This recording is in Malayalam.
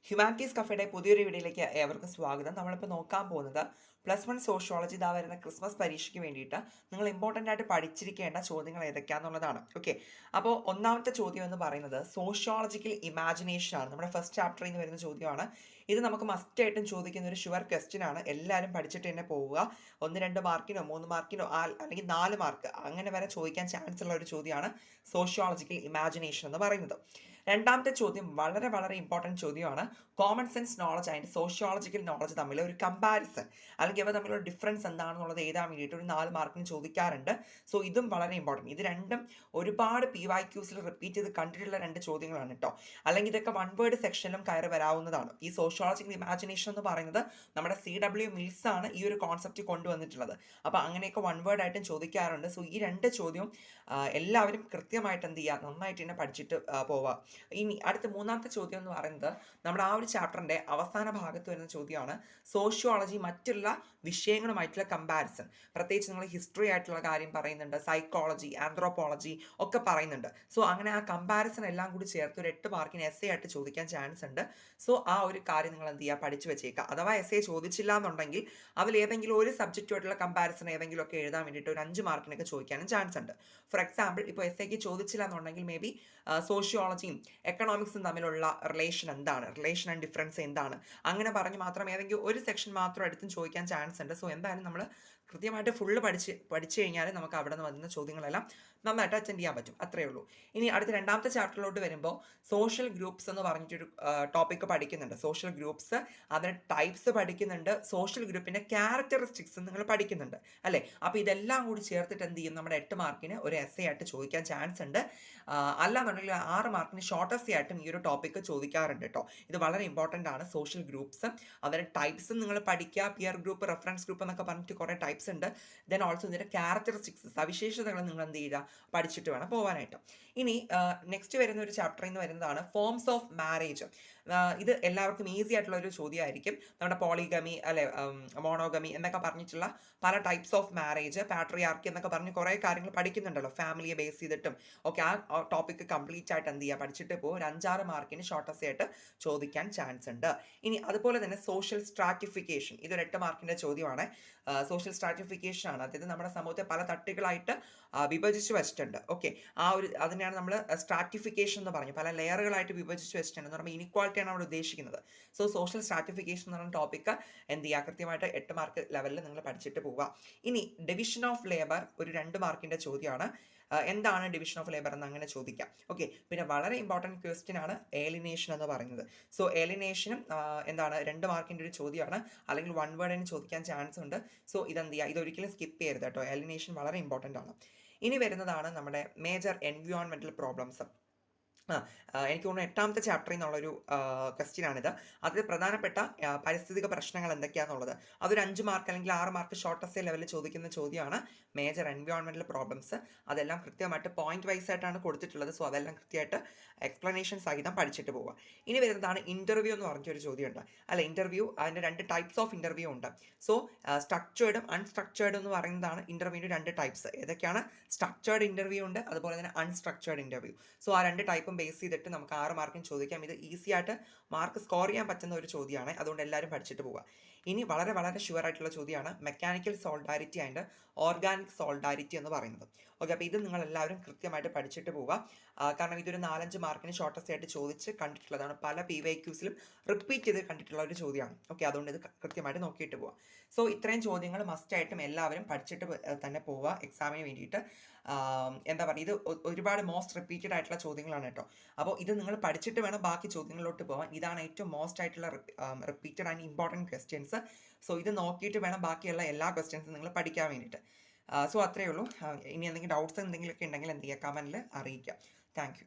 ഹ്യൂമാനിറ്റീസ് കഫേയുടെ പുതിയൊരു വീഡിയോയിലേക്ക് ഏവർക്കും സ്വാഗതം. നമ്മളിപ്പോൾ നോക്കാൻ പോകുന്നത് +1 സോഷ്യോളജി ഇതാ വരുന്ന ക്രിസ്മസ് പരീക്ഷയ്ക്ക് വേണ്ടിയിട്ട് നിങ്ങൾ ഇമ്പോർട്ടൻ്റ് ആയിട്ട് പഠിച്ചിരിക്കേണ്ട ചോദ്യങ്ങൾ ഏതൊക്കെയാണെന്നുള്ളതാണ്. ഓക്കെ, അപ്പോൾ ഒന്നാമത്തെ ചോദ്യം എന്ന് പറയുന്നത് സോഷ്യോളജിക്കൽ ഇമാജിനേഷൻ ആണ്. നമ്മുടെ ഫസ്റ്റ് ചാപ്റ്ററിൽ നിന്ന് വരുന്ന ചോദ്യമാണ്. ഇത് നമുക്ക് മസ്റ്റായിട്ടും ചോദിക്കുന്ന ഒരു ഷുവർ ക്വസ്റ്റ്യൻ ആണ്. എല്ലാവരും പഠിച്ചിട്ട് തന്നെ പോവുക. 1-2 മാർക്കിനോ 3 മാർക്കിനോ അല്ലെങ്കിൽ 4 മാർക്ക് അങ്ങനെ വരെ ചോദിക്കാൻ ചാൻസ് ഉള്ള ഒരു ചോദ്യമാണ് സോഷ്യോളജിക്കൽ ഇമാജിനേഷൻ എന്ന് പറയുന്നത്. രണ്ടാമത്തെ ചോദ്യം വളരെ വളരെ ഇമ്പോർട്ടൻറ്റ് ചോദ്യമാണ്. Common sense knowledge and sociological knowledge തമ്മിൽ ഒരു കമ്പാരിസൺ അല്ലെങ്കിൽ അവ തമ്മിലുള്ള ഡിഫറൻസ് എന്താണെന്നുള്ളത് എഴുതാൻ വേണ്ടിയിട്ട് ഒരു 4 മാർക്കിന് ചോദിക്കാറുണ്ട്. സോ ഇതും വളരെ ഇമ്പോർട്ടൻറ്റ്. ഇത് രണ്ടും ഒരുപാട് PYQസിൽ റിപ്പീറ്റ് ചെയ്ത് കണ്ടിട്ടുള്ള 2 ചോദ്യങ്ങളാണ് കേട്ടോ. അല്ലെങ്കിൽ ഇതൊക്കെ വൺ വേർഡ് സെക്ഷനിലും കയറി വരാവുന്നതാണ്. ഈ സോഷ്യോളജിക്കൽ ഇമാജിനേഷൻ എന്ന് പറയുന്നത് നമ്മുടെ CW മിൽസ് ആണ് ഈ ഒരു കോൺസെപ്റ്റ് കൊണ്ടുവന്നിട്ടുള്ളത്. അപ്പോൾ അങ്ങനെയൊക്കെ വൺ വേർഡ് ആയിട്ടും ചോദിക്കാറുണ്ട്. സോ ഈ 2 ചോദ്യം എല്ലാവരും കൃത്യമായിട്ട് എന്ത് ചെയ്യുക, നന്നായിട്ട് തന്നെ പഠിച്ചിട്ട് പോവുക. ഇനി അടുത്ത മൂന്നാമത്തെ ചോദ്യം എന്ന് പറയുന്നത് നമ്മുടെ ആ ഒരു ചാപ്റ്ററിൻ്റെ അവസാന ഭാഗത്ത് വരുന്ന ചോദ്യമാണ് സോഷ്യോളജി മറ്റുള്ള വിഷയങ്ങളുമായിട്ടുള്ള കമ്പാരിസൺ. പ്രത്യേകിച്ച് നിങ്ങൾ ഹിസ്റ്ററി ആയിട്ടുള്ള കാര്യം പറയുന്നുണ്ട്, സൈക്കോളജി, ആന്ത്രോപോളജി ഒക്കെ പറയുന്നുണ്ട്. സോ അങ്ങനെ ആ കമ്പാരിസൺ എല്ലാം കൂടി ചേർത്ത് ഒരു 8 മാർക്കിന് essay ആയിട്ട് ചോദിക്കാൻ ചാൻസ് ഉണ്ട്. സോ ആ ഒരു കാര്യം നിങ്ങൾ എന്ത് ചെയ്യുക, പഠിച്ചു വെച്ചേക്കുക. അഥവാ essay ചോദിച്ചില്ല എന്നുണ്ടെങ്കിൽ അതിൽ ഏതെങ്കിലും ഒരു സബ്ജക്റ്റുമായിട്ടുള്ള കമ്പാരിസൺ ഏതെങ്കിലും ഒക്കെ എഴുതാൻ വേണ്ടിയിട്ട് ഒരു 5 മാർക്കിനൊക്കെ ചോദിക്കാനും ചാൻസ് ഉണ്ട്. ഫോർ എക്സാമ്പിൾ ഇപ്പോൾ essayക്ക് ചോദിച്ചില്ല എന്നുണ്ടെങ്കിൽ മേ ബി സോഷ്യോളജിയും എക്കണോമിക്സും തമ്മിലുള്ള റിലേഷൻ എന്താണ്, റിലേഷൻ ആൻഡ് ഡിഫറൻസ് എന്താണ്, അങ്ങനെ പറഞ്ഞ് മാത്രം ഏതെങ്കിലും ഒരു സെക്ഷൻ മാത്രം എടുത്തും ചോദിക്കാൻ ചാൻസ് ഉണ്ട്. സോ എന്തായാലും നമ്മൾ കൃത്യമായിട്ട് ഫുള്ള് പഠിച്ചു കഴിഞ്ഞാൽ നമുക്ക് അവിടെ നിന്ന് വരുന്ന ചോദ്യങ്ങളെല്ലാം നന്നായിട്ട് അറ്റൻഡ് ചെയ്യാൻ പറ്റും. അത്രയേ ഉള്ളൂ. ഇനി അടുത്ത രണ്ടാമത്തെ ചാപ്റ്ററിലോട്ട് വരുമ്പോൾ സോഷ്യൽ ഗ്രൂപ്പ്സ് എന്ന് പറഞ്ഞിട്ടൊരു ടോപ്പിക്ക് പഠിക്കുന്നുണ്ട്. സോഷ്യൽ ഗ്രൂപ്പ്സ്, അതിൻ്റെ ടൈപ്സ് പഠിക്കുന്നുണ്ട്, സോഷ്യൽ ഗ്രൂപ്പിൻ്റെ ക്യാരക്ടറിസ്റ്റിക്സ് നിങ്ങൾ പഠിക്കുന്നുണ്ട് അല്ലേ. അപ്പോൾ ഇതെല്ലാം കൂടി ചേർത്തിട്ട് എന്ത് ചെയ്യും, നമ്മുടെ 8 മാർക്കിന് ഒരു essay ആയിട്ട് ചോദിക്കാൻ ചാൻസ് ഉണ്ട്. അല്ലാന്നുണ്ടെങ്കിൽ 6 മാർക്കിന് ഷോർട്ട് essay ആയിട്ടും ഈ ഒരു ടോപ്പിക്ക് ചോദിക്കാറുണ്ട് കേട്ടോ. ഇത് വളരെ ഇമ്പോർട്ടൻ്റ് ആണ്. സോഷ്യൽ ഗ്രൂപ്പ്സ്, അതിൻ്റെ ടൈപ്സും നിങ്ങൾ പഠിക്കുക. പിയർ ഗ്രൂപ്പ്, റെഫറൻസ് ഗ്രൂപ്പ് എന്നൊക്കെ പറഞ്ഞിട്ട് കുറേ ടൈപ്സ് ഉണ്ട്. ദെൻ ഓൾസോ ഇതിൻ്റെ ക്യാരക്ടറിസ്റ്റിക്സ്, സവിശേഷതകൾ നിങ്ങൾ എന്ത് ചെയ്യുക, പഠിച്ചിട്ട് വേണം പോകാനായിട്ട്. ഇനി നെക്സ്റ്റ് വരുന്ന ഒരു ചാപ്റ്ററിൽ നിന്ന് വരുന്നതാണ് ഫോംസ് ഓഫ് മാരേജ്. ഇത് എല്ലാവർക്കും ഈസി ആയിട്ടുള്ള ഒരു ചോദ്യമായിരിക്കും. നമ്മുടെ പോളിഗമി അല്ലെ, മോണോഗമി എന്നൊക്കെ പറഞ്ഞിട്ടുള്ള പല ടൈപ്സ് ഓഫ് മാരേജ്, പാട്രിയാർക്കി എന്നൊക്കെ പറഞ്ഞ് കുറേ കാര്യങ്ങൾ പഠിക്കുന്നുണ്ടല്ലോ ഫാമിലിയെ ബേസ് ചെയ്തിട്ടും. ഓക്കെ, ആ ടോപ്പിക്ക് കംപ്ലീറ്റ് ആയിട്ട് എന്ത് ചെയ്യുക, പഠിച്ചിട്ട് പോകും. ഒരു 5-6 മാർക്കിന് ഷോർട്ട് essay ആയിട്ട് ചോദിക്കാൻ ചാൻസ് ഉണ്ട്. ഇനി അതുപോലെ തന്നെ സോഷ്യൽ സ്ട്രാറ്റിഫിക്കേഷൻ, ഇതൊരു 8 മാർക്കിൻ്റെ ചോദ്യമാണ്. സോഷ്യൽ സ്ട്രാറ്റിഫിക്കേഷൻ ആണ്, അതായത് നമ്മുടെ സമൂഹത്തെ പല തട്ടുകളായിട്ട് വിഭജിച്ച് വെച്ചിട്ടുണ്ട്. ഓക്കെ, അതിനെയാണ് നമ്മൾ സ്ട്രാറ്റിഫിക്കേഷൻ എന്ന് പറഞ്ഞു, പല ലെയറുകളായിട്ട് വിഭജിച്ച് വെച്ചിട്ടുണ്ട് എന്ന് പറയുമ്പോൾ ഇനിക്വാളിറ്റിയാണ് നമ്മൾ ഉദ്ദേശിക്കുന്നത്. സോ സോഷ്യൽ സ്ട്രാറ്റിഫിക്കേഷൻ എന്ന് പറയുന്ന ടോപ്പിക്ക് എന്ത് ചെയ്യുക, കൃത്യമായിട്ട് 8 മാർക്ക് ലെവലിൽ നിങ്ങൾ പഠിച്ചിട്ട് പോവുക. ഇനി ഡിവിഷൻ ഓഫ് ലേബർ ഒരു 2 മാർക്കിൻ്റെ ചോദ്യമാണ്. എന്താണ് ഡിവിഷൻ ഓഫ് ലേബർ എന്ന് അങ്ങനെ ചോദിക്കാം. ഓക്കെ, പിന്നെ വളരെ ഇമ്പോർട്ടൻറ്റ് ക്വസ്റ്റ്യൻ ആണ് ഏലിനേഷൻ എന്ന് പറയുന്നത്. സോ ഏലിനേഷനും എന്താണ് 2 മാർക്കിൻ്റെ ഒരു ചോദ്യമാണ്, അല്ലെങ്കിൽ വൺ വേർഡിന് ചോദിക്കാൻ ചാൻസ് ഉണ്ട്. സോ ഇതെന്ത് ചെയ്യുക, ഇതൊരിക്കലും സ്കിപ്പ് ചെയ്യരുത് കേട്ടോ. ഏലിനേഷൻ വളരെ ഇമ്പോർട്ടൻ്റ് ആണ്. ഇനി വരുന്നതാണ് നമ്മുടെ മേജർ എൻവയോൺമെൻറ്റൽ പ്രോബ്ലംസ്. എനിക്ക് തോന്നുന്നു 8ാമത്തെ ചാപ്റ്ററിൽ നിന്നുള്ളൊരു ക്വസ്റ്റ്യൻ ആണിത്. അതിൽ പ്രധാനപ്പെട്ട പാരിസ്ഥിതിക പ്രശ്നങ്ങൾ എന്തൊക്കെയാണെന്നുള്ളത് അതൊരു 5 മാർക്ക് അല്ലെങ്കിൽ 6 മാർക്ക് ഷോർട്ട് essay ലെവലിൽ ചോദിക്കുന്ന ചോദ്യമാണ്. മേജർ എൻവയോൺമെൻറ്റൽ പ്രോബ്ലംസ് അതെല്ലാം കൃത്യമായിട്ട് പോയിന്റ് വൈസ് ആയിട്ടാണ് കൊടുത്തിട്ടുള്ളത്. സോ അതെല്ലാം കൃത്യമായിട്ട് എക്സ്പ്ലനേഷൻ സഹിതം പഠിച്ചിട്ട് പോവുക. ഇനി വരുന്നതാണ് ഇൻ്റർവ്യൂ എന്ന് പറഞ്ഞൊരു ചോദ്യമുണ്ട്. അല്ല, ഇൻ്റർവ്യൂ അതിൻ്റെ 2 ടൈപ്സ് ഓഫ് ഇൻ്റർവ്യൂ ഉണ്ട്. സോ സ്ട്രക്ചേർഡും അൺസ്ട്രക്ചേർഡും എന്ന് പറയുന്നതാണ് ഇൻ്റർവ്യൂവിൻ്റെ 2 ടൈപ്സ്. ഏതൊക്കെയാണ്? സ്ട്രക്ചേർഡ് ഇൻ്റർവ്യൂ ഉണ്ട്, അതുപോലെ തന്നെ അൺസ്ട്രക്ചേർഡ് ഇൻ്റർവ്യൂ. സോ ആ 2 ടൈപ്പും ബേസ് ചെയ്തിട്ട് നമുക്ക് 6 മാർക്കിന് ചോദിക്കാം. ഇത് ഈസി ആയിട്ട് മാർക്ക് സ്കോർ ചെയ്യാൻ പറ്റുന്ന ഒരു ചോദ്യമാണ്. അതുകൊണ്ട് എല്ലാവരും പഠിച്ചിട്ട് പോവുക. ഇനി വളരെ വളരെ ഷുവർ ആയിട്ടുള്ള ചോദ്യമാണ് mechanical solidarity and organic solidarity എന്ന് പറയുന്നത്. ഓക്കെ, അപ്പോൾ ഇത് നിങ്ങൾ എല്ലാവരും കൃത്യമായിട്ട് പഠിച്ചിട്ട് പോവുക. കാരണം ഇതൊരു 4-5 മാർക്കിന് ഷോർട്ട് essay ആയിട്ട് ചോദിച്ച് കണ്ടിട്ടുള്ളതാണ്. പല PYQസിലും റിപ്പീറ്റ് ചെയ്ത് കണ്ടിട്ടുള്ള ഒരു ചോദ്യമാണ്. ഓക്കെ, അതുകൊണ്ട് ഇത് കൃത്യമായിട്ട് നോക്കിയിട്ട് പോവുക. സോ ഇത്രയും ചോദ്യങ്ങൾ മസ്റ്റായിട്ടും എല്ലാവരും പഠിച്ചിട്ട് തന്നെ പോവുക എക്സാമിന് വേണ്ടിയിട്ട്. എന്താ പറയുക, ഇത് ഒരുപാട് മോസ്റ്റ് റിപ്പീറ്റഡ് ആയിട്ടുള്ള ചോദ്യങ്ങളാണ് കേട്ടോ. അപ്പോൾ ഇത് നിങ്ങൾ പഠിച്ചിട്ട് വേണം ബാക്കി ചോദ്യങ്ങളിലോട്ട് പോകാൻ. ഇതാണ് ഏറ്റവും മോസ്റ്റ് ആയിട്ടുള്ള repeated and important questions. So ഇത് നോക്കിയിട്ട് വേണം ബാക്കിയുള്ള എല്ലാ ക്വസ്റ്റ്യൻസും നിങ്ങൾ പഠിക്കാൻ വേണ്ടിയിട്ട്. സോ അത്രയേ ഉള്ളൂ. ഇനി എന്തെങ്കിലും ഡൗട്ട്സ് എന്തെങ്കിലുമൊക്കെ ഉണ്ടെങ്കിൽ എന്ത് ചെയ്യുക, കമൻറ്റിൽ അറിയിക്കാം. Thank you.